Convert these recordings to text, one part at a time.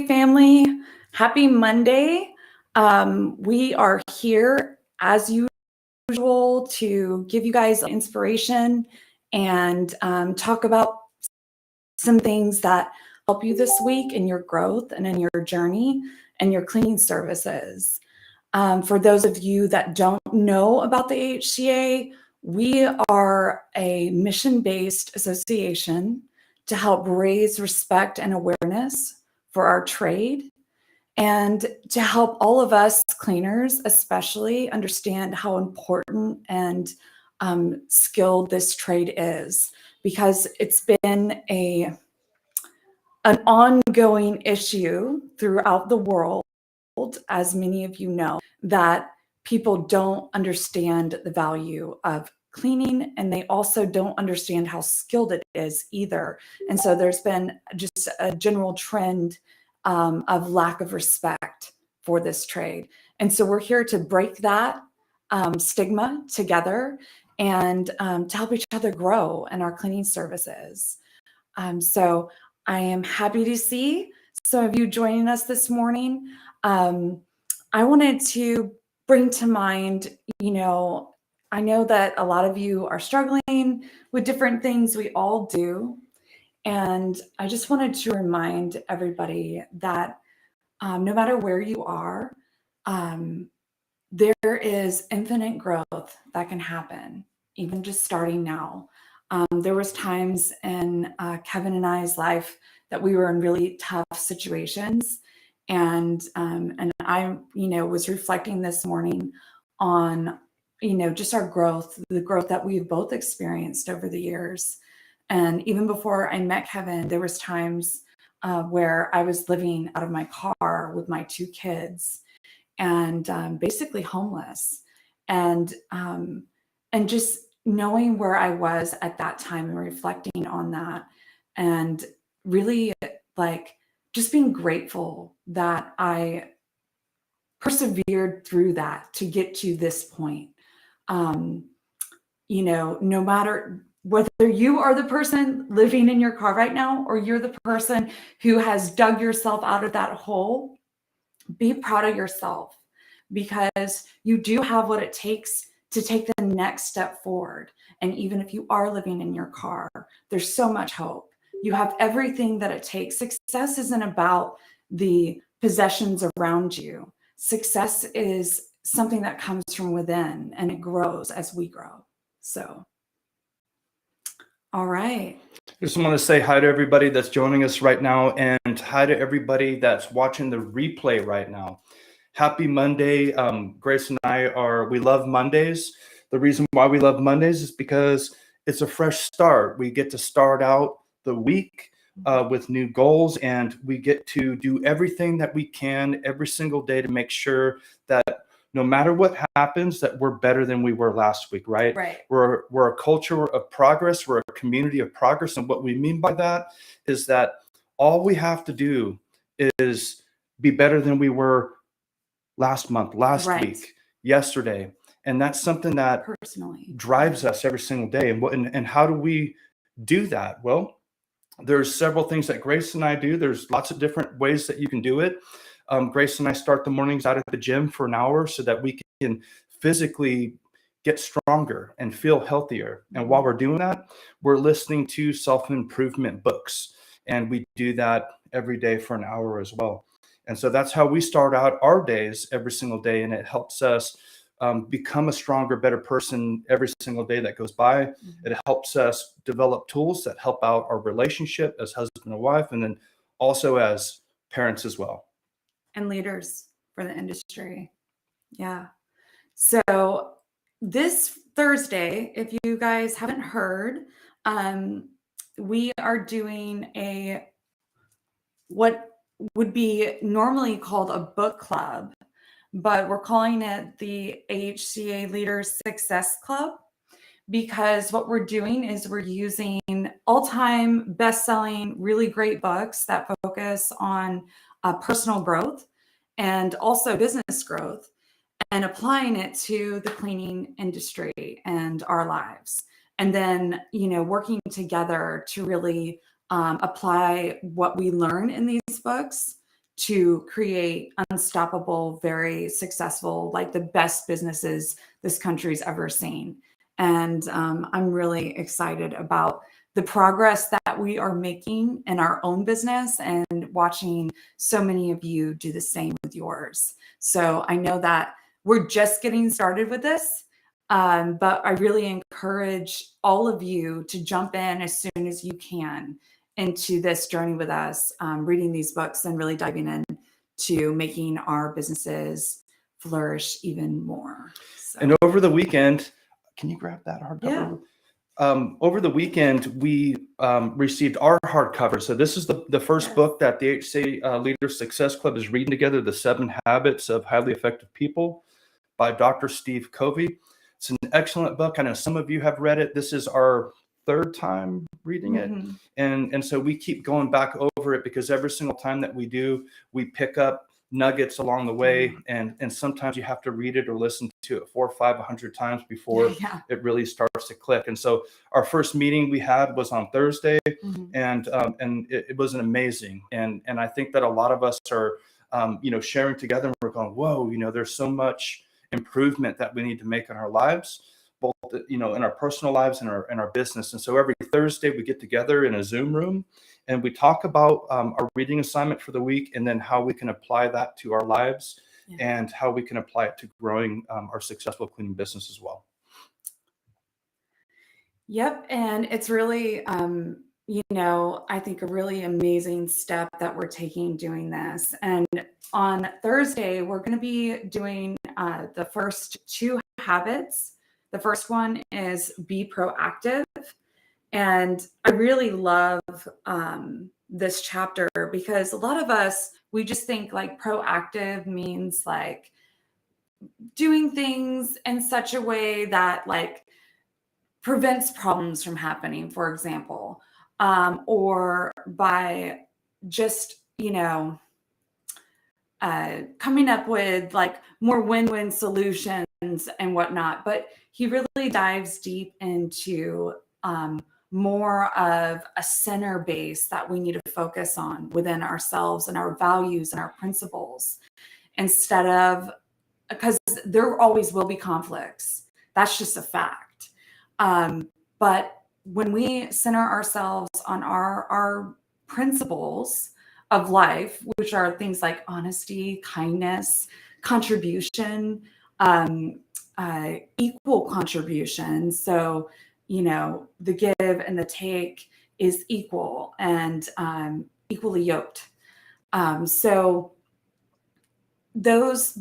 family. Happy Monday. We are here as usual to give you guys inspiration and talk about some things that help you this week in your growth and in your journey and your cleaning services. For those of you that don't know about the AHCA, we are a mission-based association to help raise respect and awareness for our trade and to help all of us cleaners especially understand how important and skilled this trade is, because it's been an ongoing issue throughout the world, as many of you know, that people don't understand the value of cleaning, and they also don't understand how skilled it is either. And so there's been just a general trend of lack of respect for this trade. And so we're here to break that stigma together and to help each other grow in our cleaning services. So I am happy to see some of you joining us this morning. I wanted to bring to mind, I know that a lot of you are struggling with different things. We all do. And I just wanted to remind everybody that no matter where you are, there is infinite growth that can happen, even just starting now. There was times in Kevin and I's life that we were in really tough situations, and I, was reflecting this morning on, just our growth, the growth that we've both experienced over the years. And even before I met Kevin, there was times where I was living out of my car with my two kids and basically homeless, and just knowing where I was at that time and reflecting on that, and really just being grateful that I persevered through that to get to this point. No matter whether you are the person living in your car right now or you're the person who has dug yourself out of that hole, be proud of yourself, because you do have what it takes to take the next step forward. And even if you are living in your car, there's so much hope. You have everything that it takes. Success isn't about the possessions around you. Success is something that comes from within, and it grows as we grow. So, all right. I just want to say hi to everybody that's joining us right now, and hi to everybody that's watching the replay right now. Happy Monday. Grace and we love Mondays. The reason why we love Mondays is because it's a fresh start. We get to start out the week with new goals, and we get to do everything that we can every single day to make sure that no matter what happens, that we're better than we were last week, right? Right. We're a culture of progress. We're a community of progress. And what we mean by that is that all we have to do is be better than we were last month, last week, yesterday. And that's something that personally drives us every single day. And how do we do that? Well, there's several things that Grace and I do. There's lots of different ways that you can do it. Grace and I start the mornings out at the gym for an hour so that we can physically get stronger and feel healthier. And while we're doing that, we're listening to self-improvement books. And we do that every day for an hour as well. And so that's how we start out our days every single day. And it helps us become a stronger, better person every single day that goes by. It helps us develop tools that help out our relationship as husband and wife, and then also as parents as well. And leaders for the industry. Yeah. So this Thursday, if you guys haven't heard, we are doing what would be normally called a book club, but we're calling it the AHCA Leaders Success Club, because what we're doing is we're using all-time best-selling, really great books that focus on personal growth and also business growth, and applying it to the cleaning industry and our lives. And then, working together to really apply what we learn in these books to create unstoppable, very successful, like the best businesses this country's ever seen. And I'm really excited about the progress that we are making in our own business and watching so many of you do the same with yours. So I know that we're just getting started with this, but I really encourage all of you to jump in as soon as you can into this journey with us, reading these books and really diving in to making our businesses flourish even more. So. And over the weekend, can you grab that hardcover? Yeah. Over the weekend, we received our hardcover. So this is the first book that the HCA Leader Success Club is reading together, The 7 Habits of Highly Effective People by Dr. Steve Covey. It's an excellent book. I know some of you have read it. This is our third time reading it. And so we keep going back over it because every single time that we do, we pick up nuggets along the way. And sometimes you have to read it or listen to it 400, 500, 100 times before it really starts to click. And so our first meeting we had was on Thursday, and it was amazing. And I think that a lot of us are, sharing together, and we're going, whoa, there's so much improvement that we need to make in our lives, both in our personal lives and our business. And so every Thursday we get together in a Zoom room and we talk about our reading assignment for the week, and then how we can apply that to our lives and how we can apply it to growing our successful cleaning business as well. Yep. And it's really, I think a really amazing step that we're taking doing this. And on Thursday, we're going to be doing the first 2 habits. The first one is be proactive. And I really love this chapter because a lot of us, we just think like proactive means like doing things in such a way that like prevents problems from happening, for example, or by just, coming up with like more win-win solutions and whatnot. But he really dives deep into more of a center base that we need to focus on within ourselves and our values and our principles, instead of, because there always will be conflicts. That's just a fact. But when we center ourselves on our principles of life, which are things like honesty, kindness, contribution, equal contribution. So, the give and the take is equal and equally yoked. So those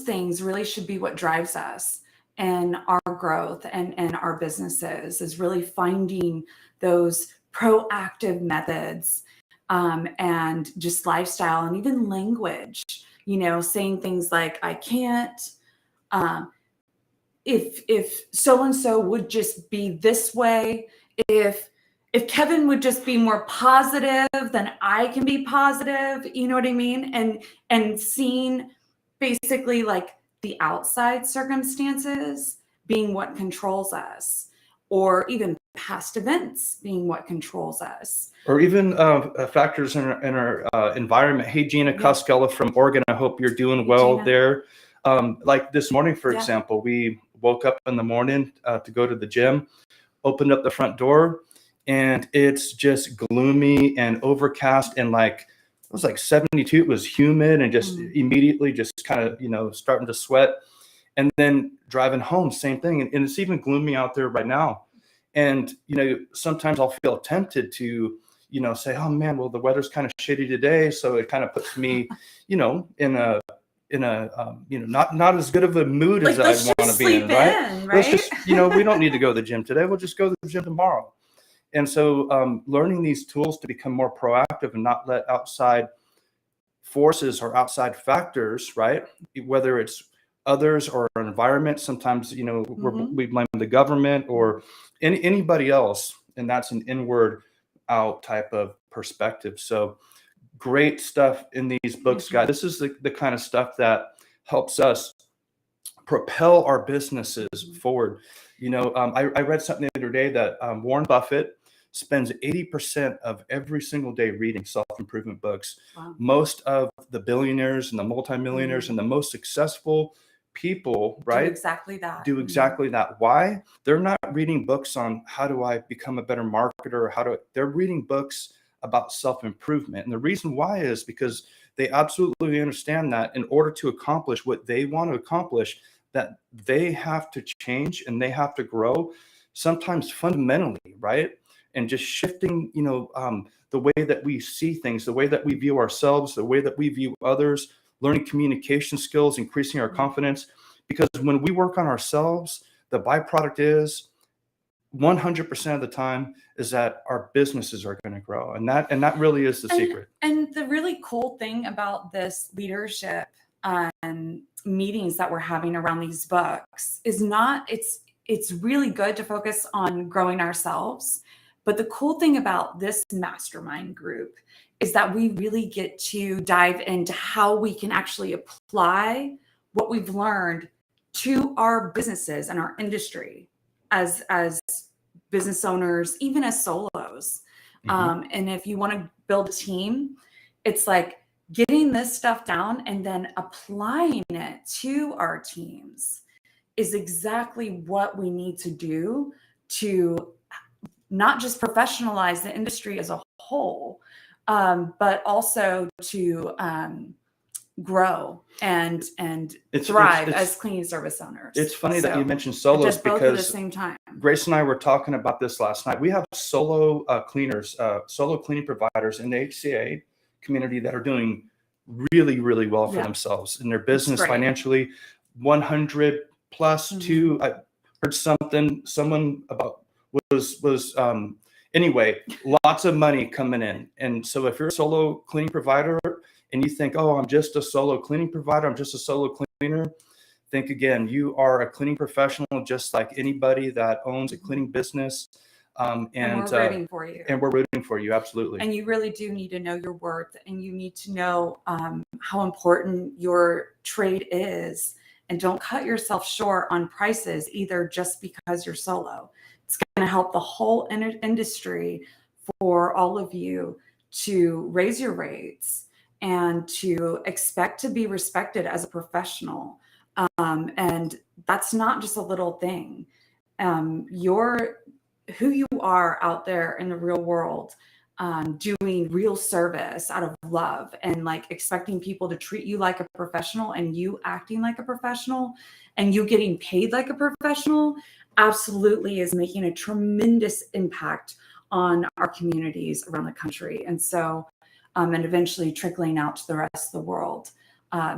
things really should be what drives us and our growth and our businesses, is really finding those proactive methods and just lifestyle and even language, saying things like, I can't, if so-and-so would just be this way, if Kevin would just be more positive, then I can be positive, you know what I mean? And seeing basically like the outside circumstances being what controls us, or even past events being what controls us. Or even factors in our environment. Hey, Gina Coskella from Oregon, I hope you're doing well there. Like this morning, for example, we woke up in the morning to go to the gym, opened up the front door, and it's just gloomy and overcast, and like it was like 72. It was humid and just immediately just kind of, starting to sweat. And then driving home, same thing. And it's even gloomy out there right now. And, sometimes I'll feel tempted to, say, oh man, well, the weather's kind of shitty today. So it kind of puts me, in a not as good of a mood like, as I want to be in, right? Let's just, we don't need to go to the gym today. We'll just go to the gym tomorrow. And so learning these tools to become more proactive and not let outside forces or outside factors, right? Whether it's others or our environment, sometimes, we blame the government or anybody else. And that's an inward out type of perspective. So great stuff in these books, guys. This is the kind of stuff that helps us propel our businesses forward. I read something the other day that Warren Buffett spends 80% of every single day reading self-improvement books. Wow. Most of the billionaires and the multimillionaires Mhm. and the most successful people, Do right, exactly that. do Mhm. exactly that. Why? They're not reading books on how do I become a better marketer or they're reading books about self-improvement. And the reason why is because they absolutely understand that in order to accomplish what they want to accomplish, that they have to change and they have to grow, sometimes fundamentally, right? And just shifting, the way that we see things, the way that we view ourselves, the way that we view others, learning communication skills, increasing our confidence. Because when we work on ourselves, the byproduct is 100% of the time is that our businesses are going to grow. And that really is the secret. And the really cool thing about this leadership meetings that we're having around these books is it's really good to focus on growing ourselves. But the cool thing about this mastermind group is that we really get to dive into how we can actually apply what we've learned to our businesses and our industry as business owners, even as solos. And if you want to build a team, it's like getting this stuff down and then applying it to our teams is exactly what we need to do to not just professionalize the industry as a whole, but also to grow and thrive as cleaning service owners. It's funny that you mentioned It solos does both at the because same time. Grace and I were talking about this last night. We have solo cleaners, solo cleaning providers in the HCA community that are doing really, really well for themselves in their business financially. 100 plus two. I heard someone about was anyway, lots of money coming in. And so if you're a solo cleaning provider and you think, oh, I'm just a solo cleaning provider, I'm just a solo cleaner, think again. You are a cleaning professional just like anybody that owns a cleaning business. And we're rooting for you. And we're rooting for you, absolutely. And you really do need to know your worth, and you need to know how important your trade is. And don't cut yourself short on prices either just because you're solo. It's going to help the whole industry for all of you to raise your rates and to expect to be respected as a professional. And that's not just a little thing. You're who you are out there in the real world, doing real service out of love and like expecting people to treat you like a professional and you acting like a professional and you getting paid like a professional absolutely is making a tremendous impact on our communities around the country. And so, and eventually trickling out to the rest of the world.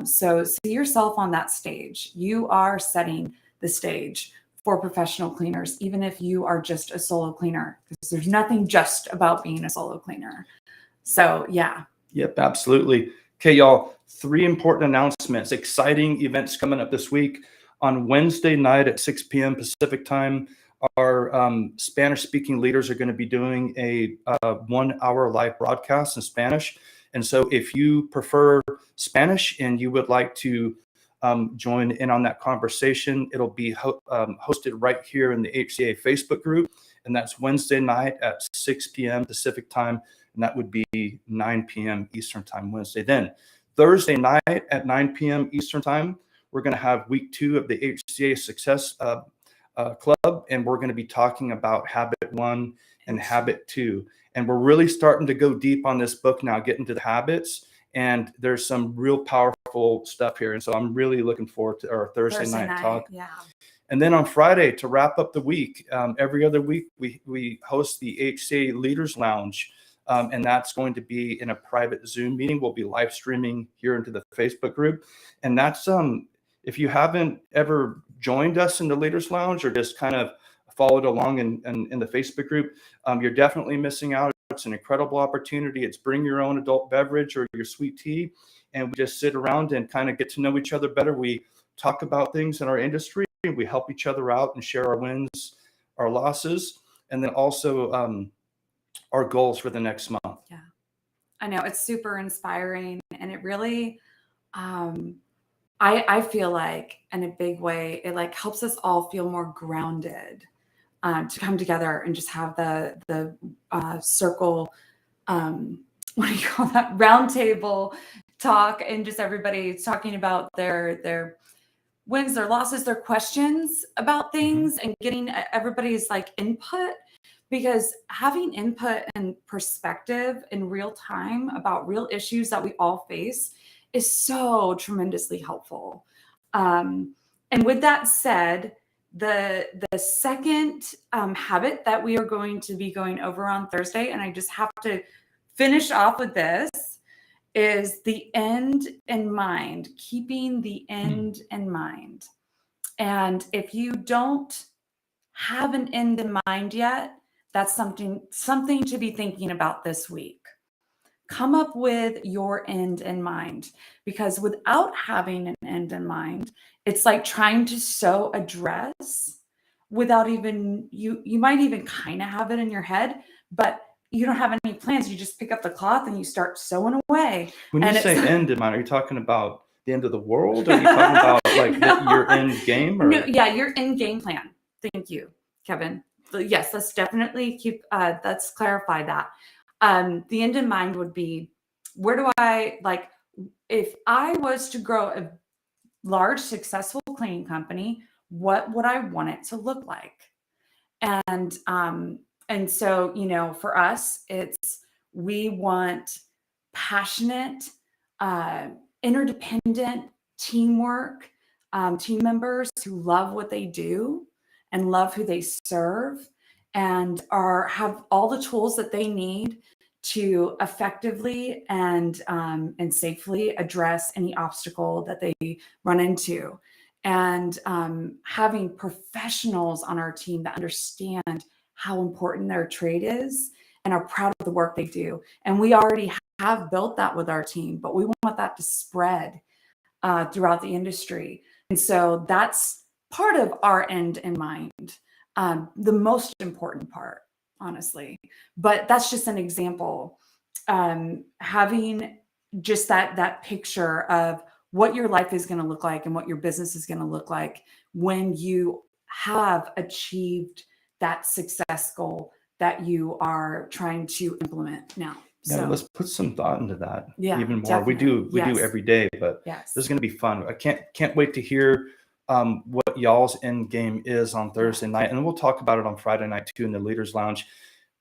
So see yourself on that stage. You are setting the stage for professional cleaners, even if you are just a solo cleaner, because there's nothing just about being a solo cleaner. So yeah. Yep, absolutely. Okay, y'all, 3 important announcements, exciting events coming up this week. On Wednesday night at 6 p.m. Pacific time, our Spanish-speaking leaders are going to be doing a 1-hour live broadcast in Spanish. And so if you prefer Spanish and you would like to join in on that conversation, it'll be hosted right here in the HCA Facebook group. And that's Wednesday night at 6 p.m. Pacific time. And that would be 9 p.m. Eastern time Wednesday. Then Thursday night at 9 p.m. Eastern time, we're going to have week 2 of the HCA Success Club. And we're going to be talking about Habit 1 and Habit 2. And we're really starting to go deep on this book now, get into the habits. And there's some real powerful stuff here. And so I'm really looking forward to our Thursday night talk. Yeah. And then on Friday, to wrap up the week, every other week, we host the HCA Leaders Lounge. And that's going to be in a private Zoom meeting. We'll be live streaming here into the Facebook group. And that's, if you haven't ever joined us in the Leaders Lounge or just kind of followed along in the Facebook group, you're definitely missing out. It's an incredible opportunity. It's bring your own adult beverage or your sweet tea, and we just sit around and kind of get to know each other better. We talk about things in our industry, and we help each other out and share our wins, our losses, and then also our goals for the next month. Yeah, I know it's super inspiring, and it really, I feel like in a big way, it like helps us all feel more grounded. to come together and just have the circle, what do you call that, round table talk, and just everybody talking about their wins, their losses, their questions about things, and getting everybody's like input, because having input and perspective in real time about real issues that we all face is so tremendously helpful. And with that said, the second habit that we are going to be going over on Thursday, and I just have to finish off with this, is the end in mind, keeping the end in mind. And if you don't have an end in mind yet, that's something to be thinking about this week. Come up with your end in mind, because without having an end in mind, it's like trying to sew a dress without even, you might even kind of have it in your head, but you don't have any plans. You just pick up the cloth and you start sewing away. When you say end in mind, are you talking about the end of the world? Or are you talking about like your end game? Or? No, yeah, your end game plan. Thank you, Kevin. Yes, let's definitely let's clarify that. The end in mind would be, where do I, like, if I was to grow a large, successful cleaning company, what would I want it to look like? And so, you know, for us, we want passionate, interdependent teamwork, team members who love what they do and love who they serve, and have all the tools that they need to effectively and safely address any obstacle that they run into. And having professionals on our team that understand how important their trade is and are proud of the work they do. And we already have built that with our team, but we want that to spread throughout the industry. And so that's part of our end in mind, the most important part, honestly. But that's just an example. Having just that picture of what your life is going to look like and what your business is going to look like when you have achieved that success goal that you are trying to implement now. Yeah, so let's put some thought into that. Yeah, even more. definitely. We do every day, but yes, this is going to be fun. I can't wait to hear what y'all's end game is on Thursday night, and we'll talk about it on Friday night too in the Leaders Lounge.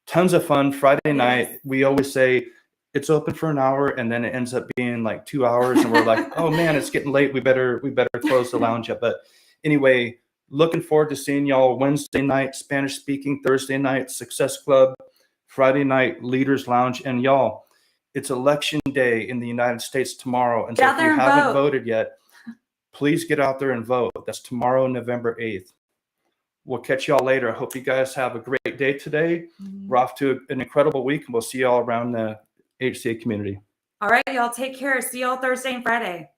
Tons of fun. Friday night, we always say it's open for an hour, and then it ends up being like 2 hours, and we're like, oh man, it's getting late. We better close the lounge up. But anyway, looking forward to seeing y'all Wednesday night, Spanish speaking, Thursday night, Success Club, Friday night, Leaders Lounge. And y'all, it's election day in the United States tomorrow. And so if you haven't voted yet, please get out there and vote. That's tomorrow, November 8th. We'll catch y'all later. I hope you guys have a great day today. We're off to an incredible week, and we'll see y'all around the HCA community. All right, y'all, take care. See y'all Thursday and Friday.